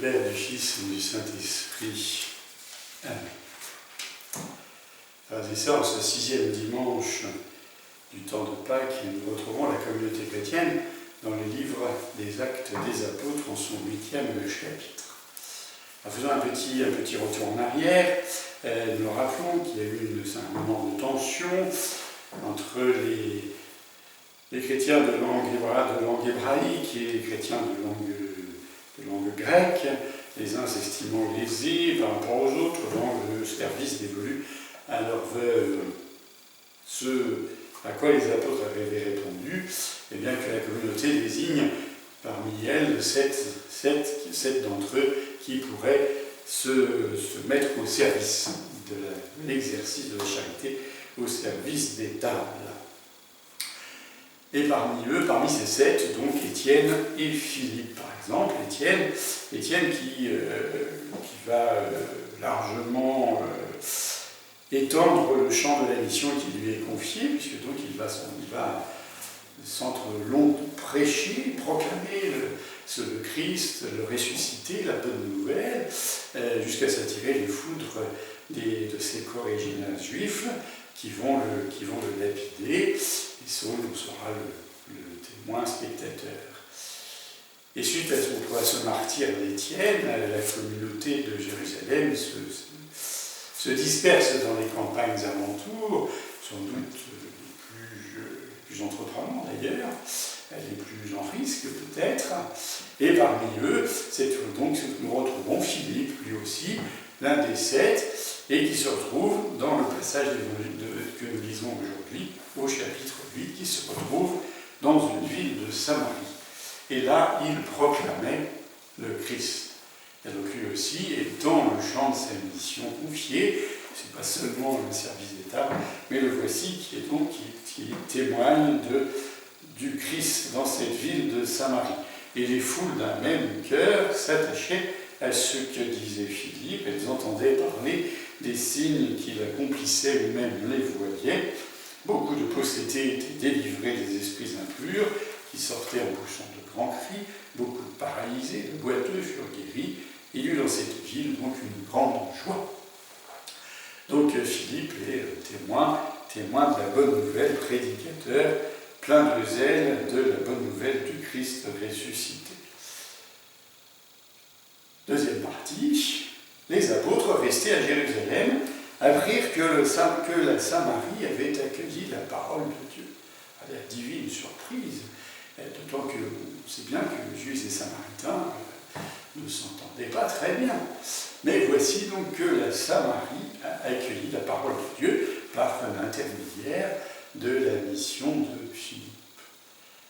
Père, du Fils et du Saint-Esprit. Amen. Frères et sœurs, ce 6e dimanche du temps de Pâques, nous retrouvons la communauté chrétienne dans le livre des Actes des Apôtres en son 8e chapitre. En faisant un petit retour en arrière, nous rappelons qu'il y a eu un moment de tension entre les chrétiens de langue hébraïque et les chrétiens de langue grecque, les uns s'estimant lésés par rapport aux autres dans le service dévolu à leur veuve. Ce à quoi les apôtres avaient répondu, eh bien que la communauté désigne parmi elles sept d'entre eux qui pourraient se mettre au service de l'exercice de la charité, au service des tables. Et parmi ces 7, donc Étienne et Philippe, par exemple. Étienne qui va largement étendre le champ de la mission qui lui est confiée, puisque donc il va centre long prêcher, proclamer le Christ, le ressuscité, la bonne nouvelle, jusqu'à s'attirer les foudres de ses corégionnaires juifs qui vont le lapider. Et Saul sera le témoin spectateur. Et suite à ce martyre d'Étienne, la communauté de Jérusalem se disperse dans les campagnes alentours, sans doute les plus entreprenants d'ailleurs, les plus en risque peut-être. Et parmi eux, nous retrouvons Philippe, lui aussi, l'un des 7, et qui se retrouve dans le passage que nous lisons aujourd'hui, au chapitre 8, qui se retrouve dans une ville de Samarie. Et là, il proclamait le Christ. Et donc lui aussi est dans le champ de sa mission confiée. Ce n'est pas seulement le service d'État, mais le voici qui témoigne du Christ dans cette ville de Samarie. Et les foules d'un même cœur s'attachaient à ce que disait Philippe. Elles entendaient parler des signes qu'il accomplissait, ou même les voyaient. Beaucoup de possédés étaient délivrés des esprits impurs, qui sortaient en poussant de grands cris. Beaucoup de paralysés, de boiteux furent guéris. Il y eut dans cette ville donc une grande joie. Donc Philippe est témoin de la bonne nouvelle, prédicateur, plein de zèle de la bonne nouvelle du Christ ressuscité. Deuxième partie, les apôtres restés à Jérusalem apprirent que la Samarie avait accueilli la parole de Dieu. À la divine surprise, d'autant que c'est bien que Juifs et Samaritains ne s'entendaient pas très bien. Mais voici donc que la Samarie a accueilli la parole de Dieu par l'intermédiaire de la mission de Philippe.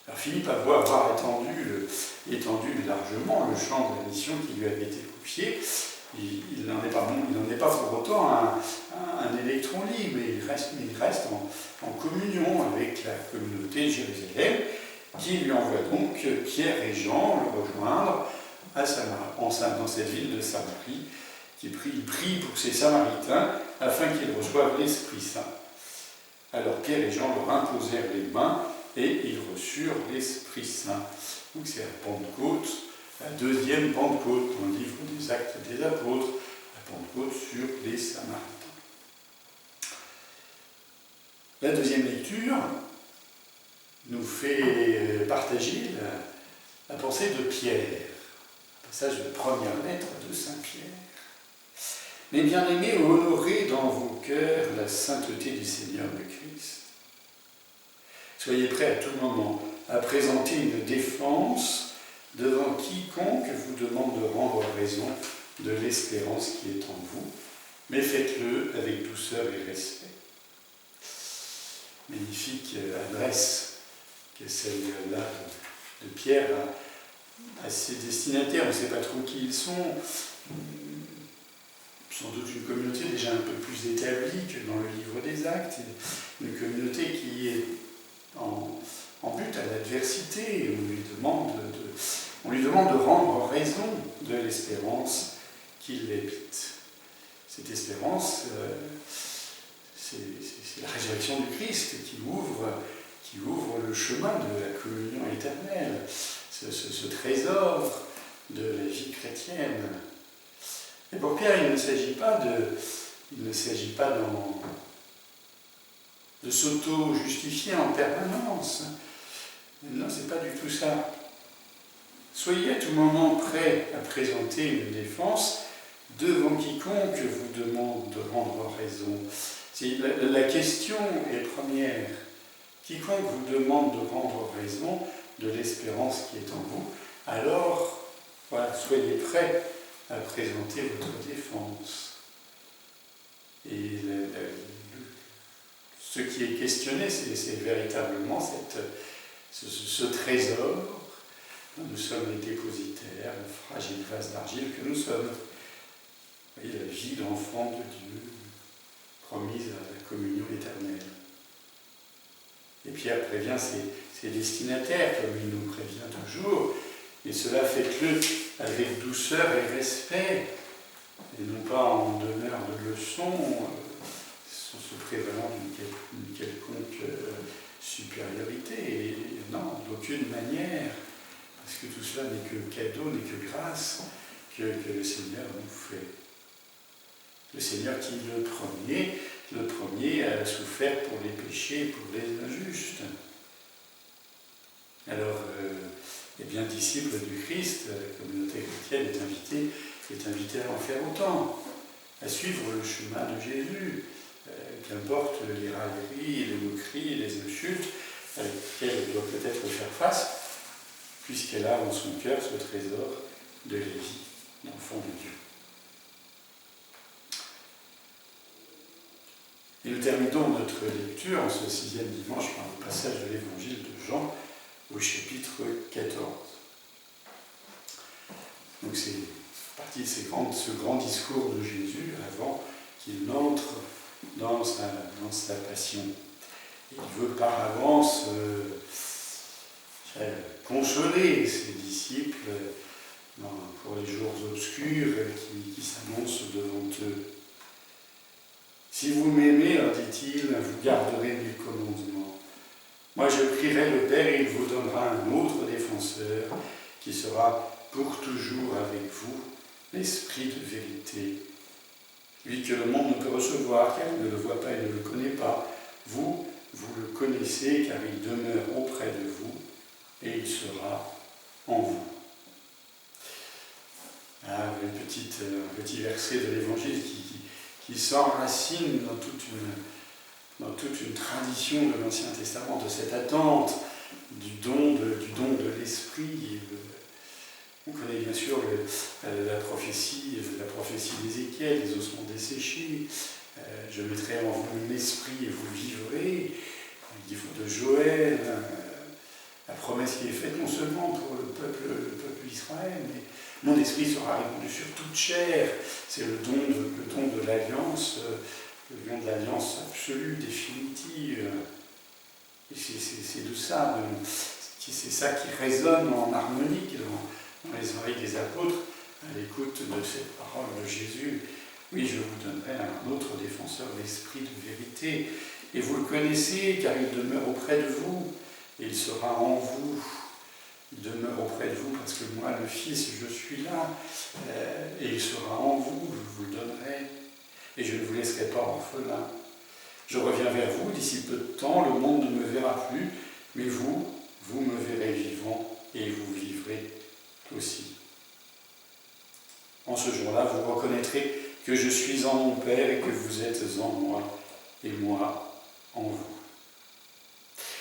Alors Philippe a beau avoir étendu largement le champ de la mission qui lui avait été confiée, il n'en est pas pour autant un électron libre, mais il reste en communion avec la communauté de Jérusalem, qui lui envoie donc Pierre et Jean le rejoindre dans cette ville de Samarie, qui prie pour ces Samaritains afin qu'ils reçoivent l'Esprit Saint. Alors Pierre et Jean leur imposèrent les mains et ils reçurent l'Esprit Saint. Donc c'est la Pentecôte, la deuxième Pentecôte dans le livre des Actes des Apôtres, la Pentecôte sur les Samaritains. La deuxième lecture nous fait partager la pensée de Pierre, un passage de première lettre de Saint Pierre. Mes bien-aimés, honorez dans vos cœurs la sainteté du Seigneur le Christ. Soyez prêts à tout moment à présenter une défense devant quiconque vous demande de rendre raison de l'espérance qui est en vous, mais faites-le avec douceur et respect. Magnifique adresse que celle-là de Pierre à ses destinataires. On ne sait pas trop qui ils sont. Sans doute une communauté déjà un peu plus établie que dans le livre des Actes, une communauté qui est en but à l'adversité. On lui demande de rendre raison de l'espérance qui l'habite. Cette espérance, c'est la résurrection du Christ qui ouvre le chemin de la communion éternelle. Ce trésor de la vie chrétienne. Et pour Pierre, il ne s'agit pas de s'auto-justifier en permanence. Non, c'est pas du tout ça. Soyez à tout moment prêt à présenter une défense devant quiconque vous demande de rendre raison. La question est première. Quiconque vous demande de rendre raison de l'espérance qui est en vous, alors, voilà, soyez prêt à présenter votre défense. Et ce qui est questionné, c'est véritablement ce trésor dont nous sommes les dépositaires, le fragile vase d'argile que nous sommes. Vous voyez, la vie d'enfant de Dieu, promise à la communion éternelle. Et Pierre prévient ses destinataires, comme il nous prévient toujours, et cela faites-le avec douceur et respect, et non pas en demeure de leçon, sans se prévalant d'une quelconque supériorité. Et non, d'aucune manière, parce que tout cela n'est que cadeau, n'est que grâce que le Seigneur nous fait. Le Seigneur qui, le premier a souffert pour les péchés, pour les injustes. Alors, eh bien, disciple du Christ, la communauté chrétienne est invitée à en faire autant, à suivre le chemin de Jésus, qu'importe les railleries, les moqueries, les insultes avec lesquelles elle doit peut-être faire face, puisqu'elle a en son cœur ce trésor de la vie d'enfant de Dieu. Et nous terminons notre lecture en ce 6e dimanche par le passage de l'évangile de Jean au chapitre 14. Donc c'est partie de ce grand discours de Jésus avant qu'il n'entre dans sa passion. Il veut par avance consoler ses disciples pour les jours obscurs qui s'annoncent devant eux. Si vous m'aimez, leur dit-il, vous garderez mes commandements. Moi je prierai le Père et il vous donnera un autre défenseur qui sera pour toujours avec vous, l'Esprit de vérité. Lui que le monde ne peut recevoir car il ne le voit pas et ne le connaît pas. Vous le connaissez car il demeure auprès de vous et il sera en vous. Un petit verset de l'Évangile qui s'enracine dans toute une tradition de l'Ancien Testament, de cette attente du don de l'Esprit. On connaît bien sûr la prophétie d'Ézéchiel, les ossements desséchés. Je mettrai en vous mon esprit et vous vivrez. Le livre de Joël, la promesse qui est faite non seulement pour le peuple d'Israël, mais mon esprit sera répandu sur toute chair. C'est le don de l'alliance, le don de l'alliance absolue, définitive. Et c'est de ça, c'est ça qui résonne en harmonie dans les oreilles des apôtres, à l'écoute de cette parole de Jésus. Oui, je vous donnerai un autre défenseur, l'Esprit de vérité. Et vous le connaissez, car il demeure auprès de vous, et il sera en vous. Il demeure auprès de vous, parce que moi, le Fils, je suis là, et il sera en vous, je vous le donnerai, et je ne vous laisserai pas orphelin. Je reviens vers vous, d'ici peu de temps, le monde ne me verra plus, mais vous me verrez vivant, et vous vivrez aussi. En ce jour-là, vous reconnaîtrez que je suis en mon Père et que vous êtes en moi, et moi en vous.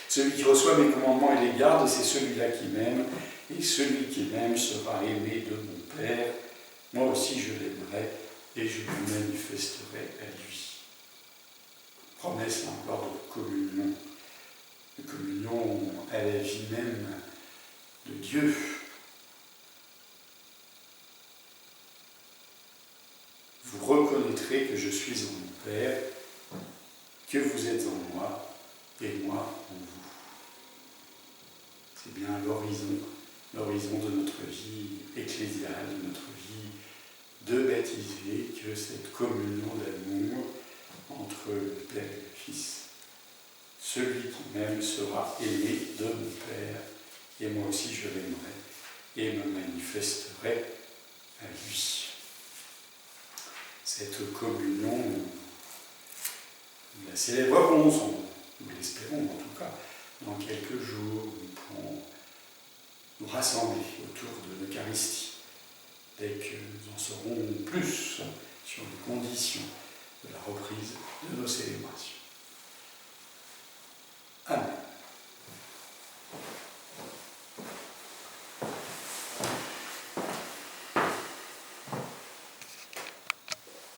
Celui qui reçoit mes commandements et les garde, c'est celui-là qui m'aime, et celui qui m'aime sera aimé de mon Père. Moi aussi je l'aimerai, et je me manifesterai à lui. Promesse là encore de communion à la vie même de Dieu. Vous reconnaîtrez que je suis en mon Père, que vous êtes en moi, et moi en vous. C'est bien l'horizon de notre vie ecclésiale, de notre vie de baptisés, que cette communion d'amour entre le Père et le Fils. Celui qui m'aime sera aimé de mon Père, et moi aussi je l'aimerai, et me manifesterai à lui. Cette communion, nous la célébrerons, nous l'espérons en tout cas, dans quelques jours. Nous pourrons nous rassembler autour de l'Eucharistie dès que nous en saurons plus sur les conditions de la reprise de nos célébrations.